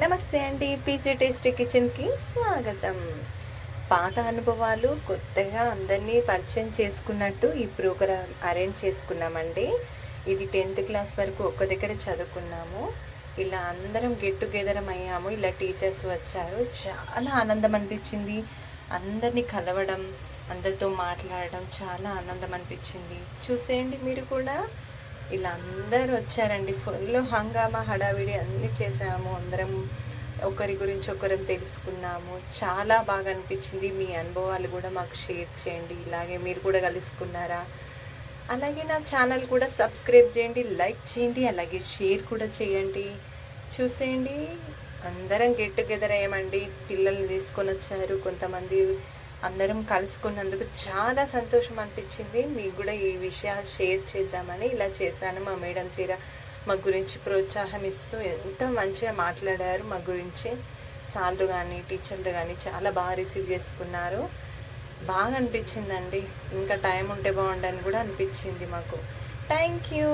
నమస్తే అండి. PG tasty కిచెన్‌కి స్వాగతం. పాత అనుభవాలు కొత్తగా అందరినీ పరిచయం చేసుకున్నట్టు ఈ ప్రోగ్రామ్ అరేంజ్ చేసుకున్నామండి. ఇది 10th క్లాస్ వరకు ఒక్క దగ్గర చదువుకున్నాము. ఇలా అందరం గెట్ టుగెదర్ అయ్యాము. ఇలా టీచర్స్ వచ్చారు. చాలా ఆనందం అనిపించింది. అందరినీ కలవడం, అందరితో మాట్లాడడం చాలా ఆనందం అనిపించింది. చూసేయండి మీరు కూడా. ఇలా అందరూ వచ్చారండి. ఫుల్ హంగామా హడావిడి అన్నీ చేసాము. అందరం ఒకరి గురించి ఒకరం తెలుసుకున్నాము. చాలా బాగా అనిపించింది. మీ అనుభవాలు కూడా మాకు షేర్ చేయండి. ఇలాగే మీరు కూడా కలుసుకున్నారా? అలాగే నా ఛానల్ కూడా సబ్స్క్రైబ్ చేయండి, లైక్ చేయండి, అలాగే షేర్ కూడా చేయండి. చూసేయండి, అందరం గెట్ టుగెదర్ అయ్యామండి. పిల్లల్ని తీసుకొని వచ్చారు కొంతమంది. అందరం కలుసుకున్నందుకు చాలా సంతోషం అనిపించింది. మీకు కూడా ఈ విషయాలు షేర్ చేద్దామని ఇలా చేశాను. మా మేడం సీర మా గురించి ప్రోత్సాహం ఇస్తూ ఎంతో మంచిగా మాట్లాడారు. మా గురించి సార్లు కానీ టీచర్లు కానీ చాలా బాగా రిసీవ్ చేసుకున్నారు. బాగా అనిపించిందండి. ఇంకా టైం ఉంటే బాగుండని కూడా అనిపించింది మాకు. Thank you.